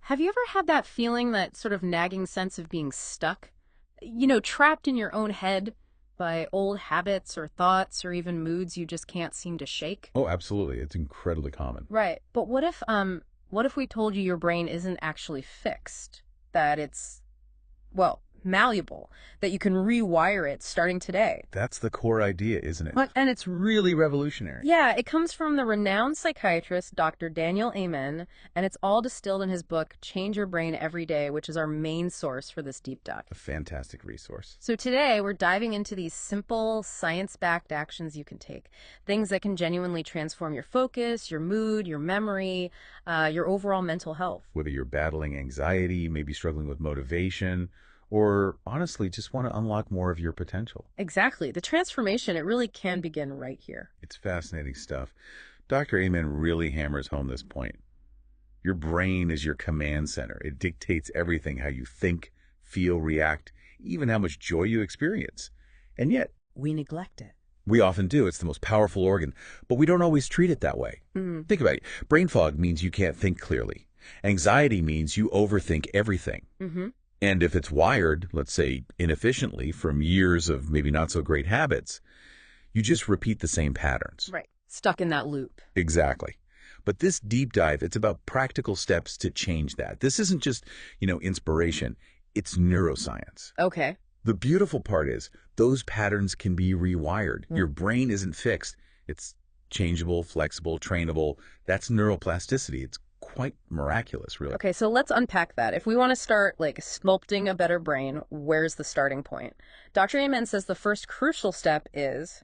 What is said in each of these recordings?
Have you ever had that feeling, that sort of nagging sense of being stuck? Trapped in your own head by old habits or thoughts or even moods you just can't seem to shake? Oh, absolutely. It's incredibly common. Right. But what if we told you your brain isn't actually fixed? That it's, well, malleable, that you can rewire it starting today. That's the core idea, isn't it? What? And it's really revolutionary. Yeah, it comes from the renowned psychiatrist Dr. Daniel Amen, and it's all distilled in his book, Change Your Brain Every Day, which is our main source for this deep dive. A fantastic resource. So today, we're diving into these simple, science-backed actions you can take. Things that can genuinely transform your focus, your mood, your memory, your overall mental health. Whether you're battling anxiety, maybe struggling with motivation, or honestly just want to unlock more of your potential. Exactly. The transformation, it really can begin right here. It's fascinating stuff. Dr. Amen really hammers home this point. Your brain is your command center. It dictates everything, how you think, feel, react, even how much joy you experience. And yet, We neglect it. we often do. It's the most powerful organ, but we don't always treat it that way. Think about it. Brain fog means you can't think clearly. Anxiety means you overthink everything. Mm-hmm. And if it's wired, let's say, inefficiently from years of maybe not so great habits, you just repeat the same patterns. Right. Stuck in that loop. Exactly. But this deep dive, it's about practical steps to change that. This isn't just, inspiration. It's neuroscience. Okay. The beautiful part is those patterns can be rewired. Your brain isn't fixed. It's changeable, flexible, trainable. That's neuroplasticity. It's quite miraculous, really. Okay, so let's unpack that. If we want to start sculpting a better brain, where's the starting point? Dr. Amen says the first crucial step is,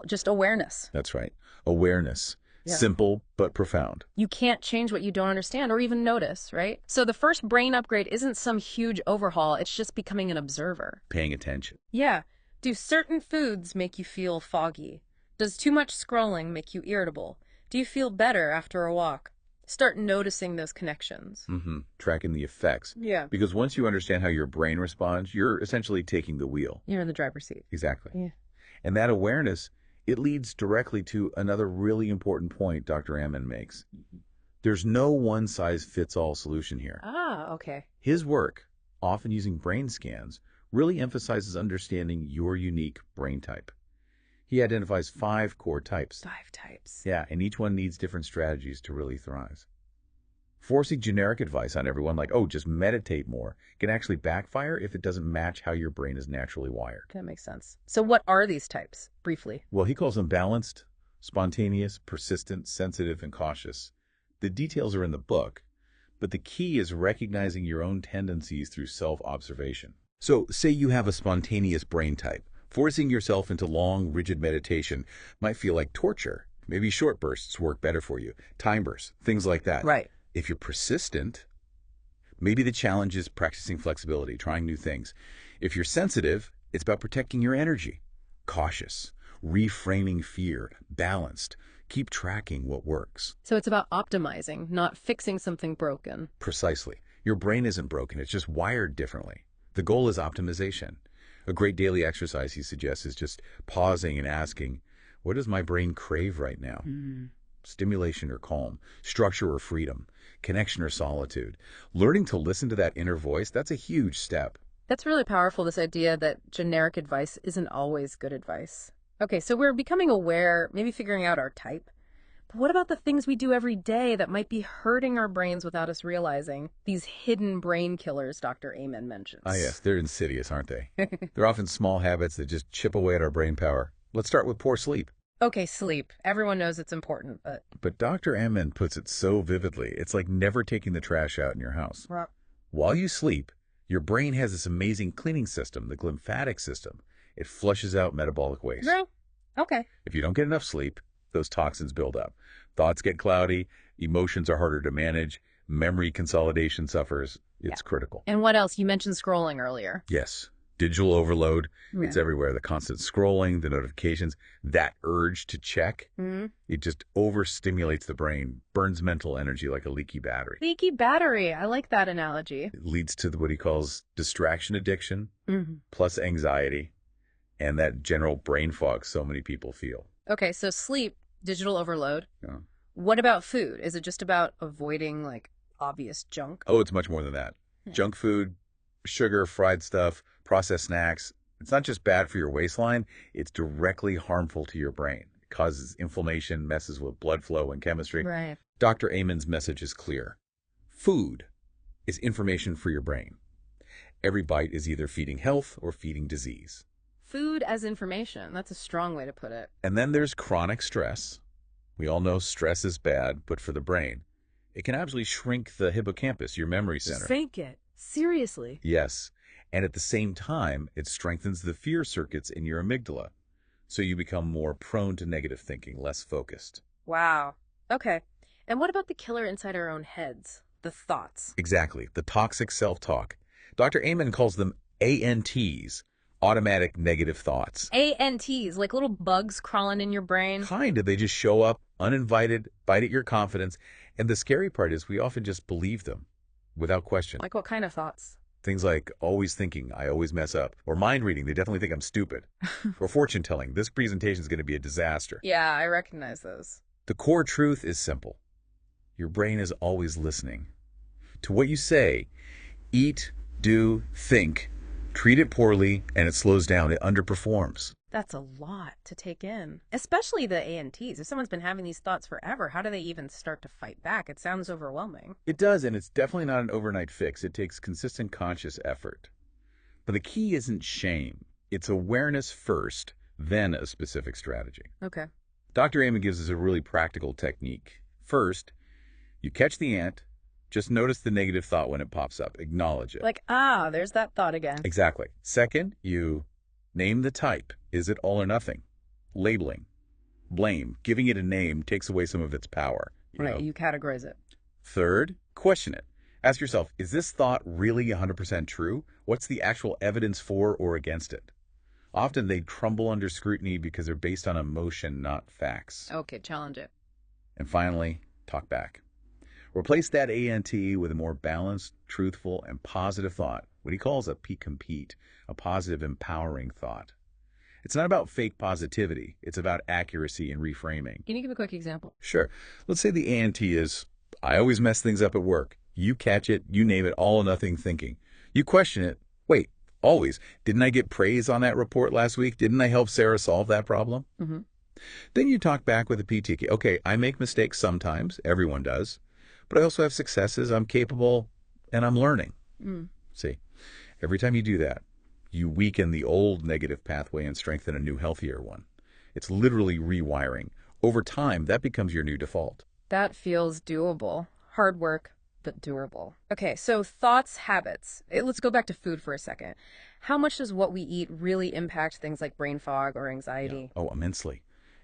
just awareness. That's right. Awareness. Yeah. Simple but profound. You can't change what you don't understand or even notice, right? So the first brain upgrade isn't some huge overhaul. It's just becoming an observer. Paying attention. Yeah. Do certain foods make you feel foggy? Does too much scrolling make you irritable? Do you feel better after a walk? Start noticing those connections. Tracking the effects. Yeah. Because once you understand how your brain responds, you're essentially taking the wheel. You're in the driver's seat. Exactly. Yeah. And that awareness, it leads directly to another really important point Dr. Amen makes. There's no one-size-fits-all solution here. Ah, okay. His work, often using brain scans, really emphasizes understanding your unique brain type. He identifies 5 core types. 5 types. Yeah, and each one needs different strategies to really thrive. Forcing generic advice on everyone, like, just meditate more, can actually backfire if it doesn't match how your brain is naturally wired. That makes sense. So what are these types, briefly? Well, he calls them balanced, spontaneous, persistent, sensitive, and cautious. The details are in the book, but the key is recognizing your own tendencies through self-observation. So, say you have a spontaneous brain type. Forcing yourself into long, rigid meditation might feel like torture. Maybe short bursts work better for you. Time bursts, things like that. Right. If you're persistent, maybe the challenge is practicing flexibility, trying new things. If you're sensitive, it's about protecting your energy. Cautious, reframing fear, balanced. Keep tracking what works. So it's about optimizing, not fixing something broken. Precisely. Your brain isn't broken. It's just wired differently. The goal is optimization. A great daily exercise, he suggests, is just pausing and asking, what does my brain crave right now? Stimulation or calm, structure or freedom, connection or solitude. Learning to listen to that inner voice, that's a huge step. That's really powerful, this idea that generic advice isn't always good advice. Okay, so we're becoming aware, maybe figuring out our type. But what about the things we do every day that might be hurting our brains without us realizing? These hidden brain killers Dr. Amen mentions. Ah, yes, they're insidious, aren't they? They're often small habits that just chip away at our brain power. Let's start with poor sleep. Okay, sleep. Everyone knows it's important, but... But Dr. Amen puts it so vividly. It's like never taking the trash out in your house. Right. While you sleep, your brain has this amazing cleaning system, the glymphatic system. It flushes out metabolic waste. No. Okay. If you don't get enough sleep, those toxins build up. Thoughts get cloudy, emotions are harder to manage, memory consolidation suffers. It's critical. And what else? You mentioned scrolling earlier. Yes. Digital overload. Yeah. It's everywhere. The constant scrolling, the notifications, that urge to check. It just overstimulates the brain, burns mental energy like a leaky battery. Leaky battery. I like that analogy. It leads to what he calls distraction addiction, plus anxiety, and that general brain fog so many people feel. Okay, so sleep, digital overload. Yeah. What about food? Is it just about avoiding obvious junk? Oh, it's much more than that. Hmm. Junk food, sugar, fried stuff, processed snacks, it's not just bad for your waistline, it's directly harmful to your brain. It causes inflammation, messes with blood flow and chemistry. Right. Dr. Amen's message is clear. Food is information for your brain. Every bite is either feeding health or feeding disease. Food as information. That's a strong way to put it. And then there's chronic stress. We all know stress is bad, but for the brain, it can actually shrink the hippocampus, your memory center. Sink it. Seriously. Yes. And at the same time, it strengthens the fear circuits in your amygdala. So you become more prone to negative thinking, less focused. Wow. Okay. And what about the killer inside our own heads? The thoughts. Exactly. The toxic self-talk. Dr. Amen calls them ANTs, automatic negative thoughts. ANTs, like little bugs crawling in your brain. Kind of. They just show up uninvited, bite at your confidence. And the scary part is we often just believe them without question. Like what kind of thoughts? Things like always thinking, I always mess up. Or mind reading, they definitely think I'm stupid. Or fortune telling, this presentation is going to be a disaster. Yeah, I recognize those. The core truth is simple. Your brain is always listening to what you say. Eat, do, think, treat it poorly, and it slows down. It underperforms. That's a lot to take in, especially the ANTs. If someone's been having these thoughts forever, how do they even start to fight back? It sounds overwhelming. It does, and it's definitely not an overnight fix. It takes consistent conscious effort. But the key isn't shame. It's awareness first, then a specific strategy. Okay. Dr. Amen gives us a really practical technique. First, you catch the ant, just notice the negative thought when it pops up. Acknowledge it. Like, there's that thought again. Exactly. Second, you name the type. Is it all or nothing? Labeling. Blame. Giving it a name takes away some of its power. Right, you categorize it. Third, question it. Ask yourself, is this thought really 100% true? What's the actual evidence for or against it? Often they crumble under scrutiny because they're based on emotion, not facts. Okay, challenge it. And finally, talk back. Replace that ANT with a more balanced, truthful, and positive thought, what he calls a P-compete, a positive, empowering thought. It's not about fake positivity. It's about accuracy and reframing. Can you give a quick example? Sure. Let's say the ANT is, I always mess things up at work. You catch it, you name it, all or nothing thinking. You question it. Wait, always. Didn't I get praise on that report last week? Didn't I help Sarah solve that problem? Mm-hmm. Then you talk back with a PTK. Okay, I make mistakes sometimes. Everyone does. But I also have successes. I'm capable, and I'm learning. See, every time you do that, you weaken the old negative pathway and strengthen a new, healthier one. It's literally rewiring. Over time, that becomes your new default. That feels doable. Hard work, but doable. Okay, so thoughts, habits. Let's go back to food for a second. How much does what we eat really impact things like brain fog or anxiety? Yeah. Oh, immensely.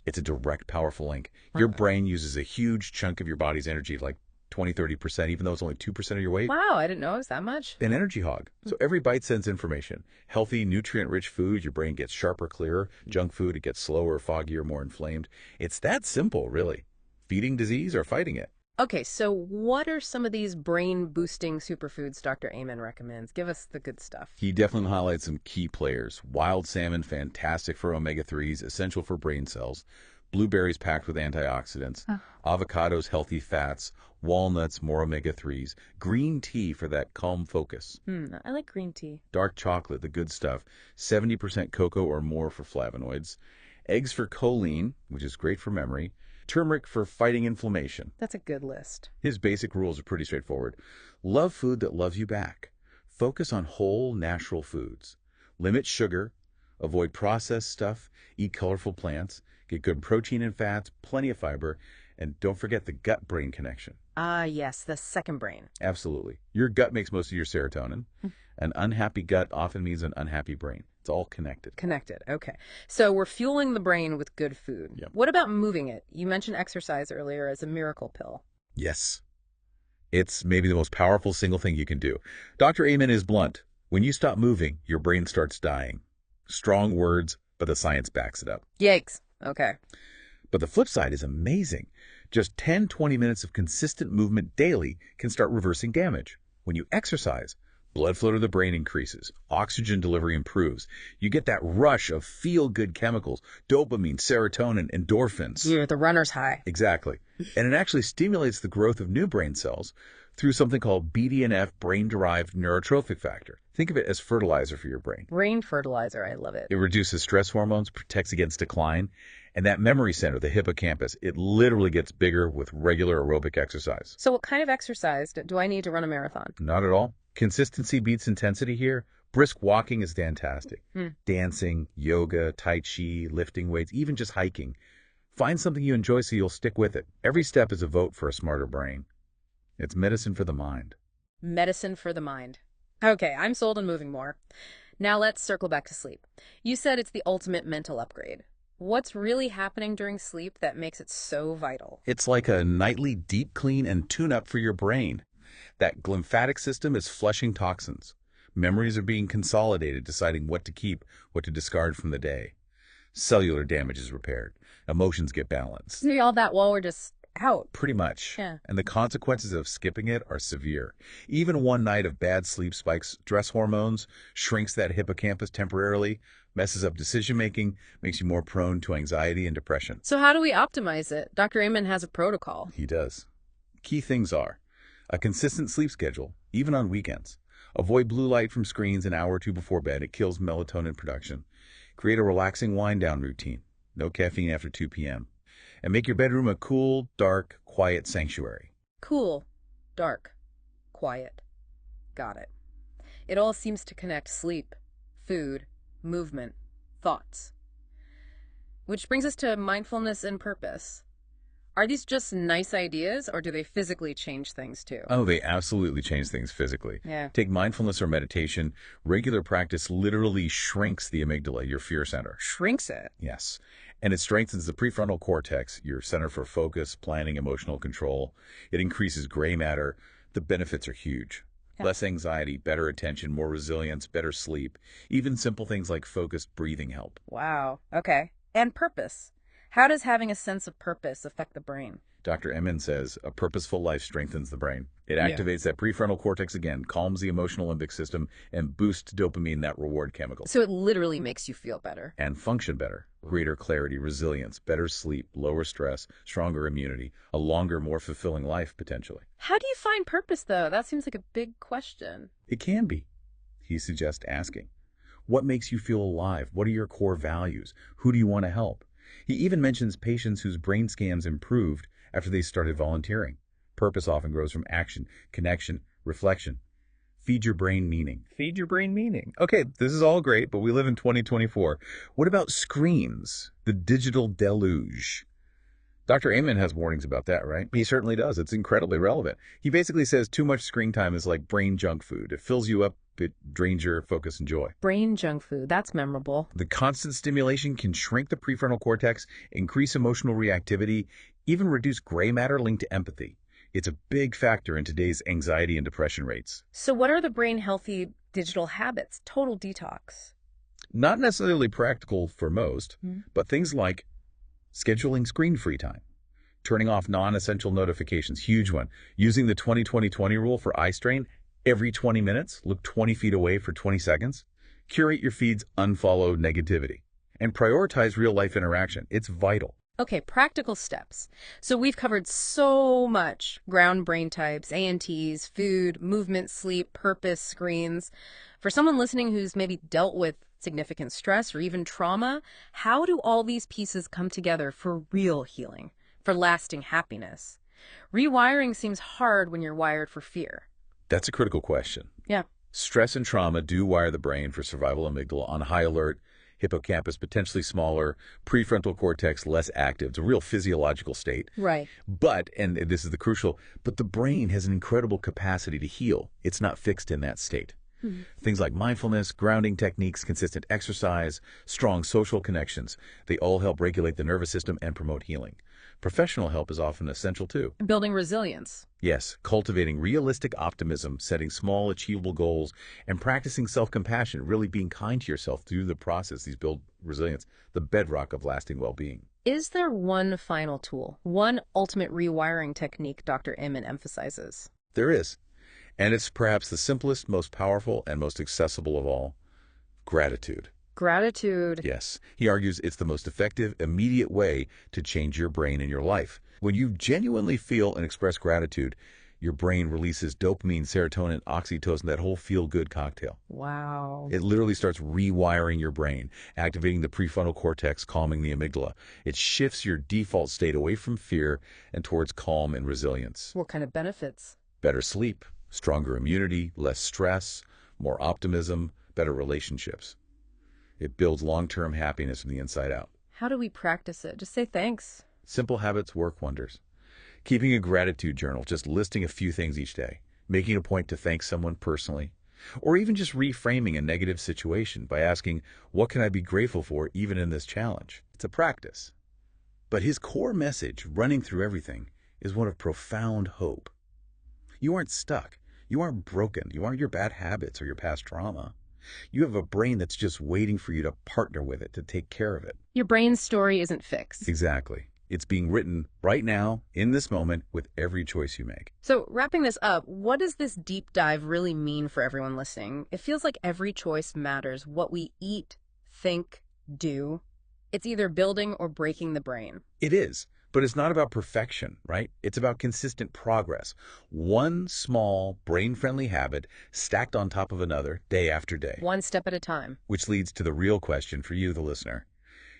It's a direct, powerful link. Your brain uses a huge chunk of your body's energy, like 20–30%, even though it's only 2% of your weight. Wow, I didn't know it was that much. An energy hog. So every bite sends information. Healthy, nutrient-rich food, your brain gets sharper, clearer. Junk food, it gets slower, foggier, more inflamed. It's that simple, really. Feeding disease or fighting it. Okay, so what are some of these brain-boosting superfoods Dr. Amen recommends? Give us the good stuff. He definitely highlights some key players. Wild salmon, fantastic for omega-3s, essential for brain cells. Blueberries packed with antioxidants. Avocados, healthy fats. Walnuts, more omega-3s. Green tea for that calm focus. I like green tea. Dark chocolate, the good stuff. 70% cocoa or more for flavonoids. Eggs for choline, which is great for memory. Turmeric for fighting inflammation. That's a good list. His basic rules are pretty straightforward. Love food that loves you back. Focus on whole, natural foods. Limit sugar. Avoid processed stuff. Eat colorful plants. Get good protein and fats, plenty of fiber. And don't forget the gut-brain connection. Yes, the second brain. Absolutely. Your gut makes most of your serotonin. An unhappy gut often means an unhappy brain. It's all connected. Connected. Okay. So we're fueling the brain with good food. Yep. What about moving it? You mentioned exercise earlier as a miracle pill. Yes. It's maybe the most powerful single thing you can do. Dr. Amen is blunt. When you stop moving, your brain starts dying. Strong words, but the science backs it up. Yikes. Okay. But the flip side is amazing. Just 10–20 minutes of consistent movement daily can start reversing damage. When you exercise, blood flow to the brain increases. Oxygen delivery improves. You get that rush of feel-good chemicals, dopamine, serotonin, endorphins. You're the runner's high. Exactly. And it actually stimulates the growth of new brain cells. through something called BDNF, brain-derived neurotrophic factor. Think of it as fertilizer for your brain. Brain fertilizer, I love it. It reduces stress hormones, protects against decline, and that memory center, the hippocampus, it literally gets bigger with regular aerobic exercise. So what kind of exercise do I need to run a marathon? Not at all. Consistency beats intensity here. Brisk walking is fantastic. Dancing, yoga, tai chi, lifting weights, even just hiking. Find something you enjoy so you'll stick with it. Every step is a vote for a smarter brain. It's medicine for the mind. Medicine for the mind. Okay, I'm sold on moving more. Now let's circle back to sleep. You said it's the ultimate mental upgrade. What's really happening during sleep that makes it so vital? It's like a nightly deep clean and tune-up for your brain. That lymphatic system is flushing toxins. Memories are being consolidated, deciding what to keep, what to discard from the day. Cellular damage is repaired. Emotions get balanced. See all that while we're just out. Pretty much. Yeah. And the consequences of skipping it are severe. Even one night of bad sleep spikes stress hormones, shrinks that hippocampus temporarily, messes up decision-making, makes you more prone to anxiety and depression. So how do we optimize it? Dr. Amen has a protocol. He does. Key things are a consistent sleep schedule, even on weekends. Avoid blue light from screens an hour or two before bed. It kills melatonin production. Create a relaxing wind-down routine. No caffeine after 2 p.m. And make your bedroom a cool, dark, quiet sanctuary. Cool, dark, quiet. Got it. It all seems to connect sleep, food, movement, thoughts. Which brings us to mindfulness and purpose. Are these just nice ideas, or do they physically change things too? Oh, they absolutely change things physically. Yeah. Take mindfulness or meditation. Regular practice literally shrinks the amygdala, your fear center. Shrinks it. Yes. And it strengthens the prefrontal cortex, your center for focus, planning, emotional control. It increases gray matter. The benefits are huge. Yeah. Less anxiety, better attention, more resilience, better sleep. Even simple things like focused breathing help. Wow. Okay. And purpose. How does having a sense of purpose affect the brain? Dr. Emin says a purposeful life strengthens the brain. It activates that prefrontal cortex again, calms the emotional limbic system, and boosts dopamine, that reward chemical. So it literally makes you feel better. And function better. Greater clarity, resilience, better sleep, lower stress, stronger immunity, a longer, more fulfilling life, potentially. How do you find purpose, though? That seems like a big question. It can be. He suggests asking. What makes you feel alive? What are your core values? Who do you want to help? He even mentions patients whose brain scans improved after they started volunteering. Purpose often grows from action, connection, reflection. Feed your brain meaning. Feed your brain meaning. Okay, this is all great, but we live in 2024. What about screens? The digital deluge. Dr. Amen has warnings about that, right? He certainly does. It's incredibly relevant. He basically says too much screen time is like brain junk food. It fills you up, it drains your focus and joy. Brain junk food. That's memorable. The constant stimulation can shrink the prefrontal cortex, increase emotional reactivity, even reduce gray matter linked to empathy. It's a big factor in today's anxiety and depression rates. So what are the brain-healthy digital habits? Total detox. Not necessarily practical for most, but things like scheduling screen-free time, turning off non-essential notifications, huge one, using the 20-20-20 rule for eye strain, every 20 minutes, look 20 feet away for 20 seconds, curate your feeds, unfollow negativity, and prioritize real-life interaction. It's vital. Okay, practical steps. So we've covered so much. Ground brain types, ANTs, food, movement, sleep, purpose, screens. For someone listening who's maybe dealt with significant stress or even trauma, how do all these pieces come together for real healing, for lasting happiness? Rewiring seems hard when you're wired for fear. That's a critical question. Yeah. Stress and trauma do wire the brain for survival amygdala on high alert, hippocampus potentially smaller, prefrontal cortex less active. It's a real physiological state. Right. But, and this is the crucial, but the brain has an incredible capacity to heal. It's not fixed in that state. Things like mindfulness, grounding techniques, consistent exercise, strong social connections, they all help regulate the nervous system and promote healing. Professional help is often essential too. Building resilience. Yes, cultivating realistic optimism, setting small, achievable goals, and practicing self-compassion, really being kind to yourself through the process. These build resilience, the bedrock of lasting well-being. Is there one final tool, one ultimate rewiring technique Dr. Amen emphasizes? There is. And it's perhaps the simplest, most powerful, and most accessible of all, gratitude. Gratitude. Yes. He argues it's the most effective, immediate way to change your brain and your life. When you genuinely feel and express gratitude, Your brain releases dopamine, serotonin, oxytocin, that whole feel-good cocktail. Wow. It literally starts rewiring your brain, activating the prefrontal cortex, calming the amygdala. It shifts your default state away from fear and towards calm and resilience. What kind of benefits? Better sleep, stronger immunity, less stress, more optimism, better relationships. It builds long-term happiness from the inside out. How do we practice it? Just say thanks. Simple habits work wonders. Keeping a gratitude journal, just listing a few things each day, making a point to thank someone personally, or even just reframing a negative situation by asking, what can I be grateful for even in this challenge? It's a practice. But his core message, running through everything, is one of profound hope. You aren't stuck. You aren't broken. You aren't your bad habits or your past trauma. You have a brain that's just waiting for you to partner with it, to take care of it. Your brain's story isn't fixed. Exactly. It's being written right now, in this moment, with every choice you make. So, wrapping this up, what does this deep dive really mean for everyone listening? It feels like every choice matters. What we eat, think, do. It's either building or breaking the brain. It is, but it's not about perfection, right? It's about consistent progress. One small, brain-friendly habit stacked on top of another, day after day. One step at a time. Which leads to the real question for you, the listener.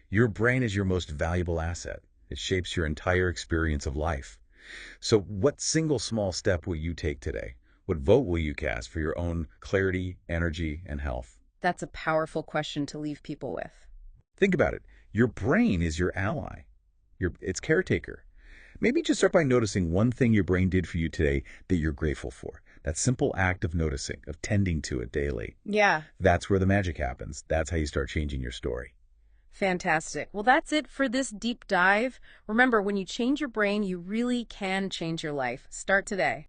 Your brain is your most valuable asset. It shapes your entire experience of life. So what single small step will you take today? What vote will you cast for your own clarity, energy, and health? That's a powerful question to leave people with. Think about it. Your brain is your ally, its caretaker. Maybe just start by noticing one thing your brain did for you today that you're grateful for. That simple act of noticing, of tending to it daily. Yeah. That's where the magic happens. That's how you start changing your story. Fantastic. Well, that's it for this deep dive. Remember, when you change your brain, you really can change your life. Start today.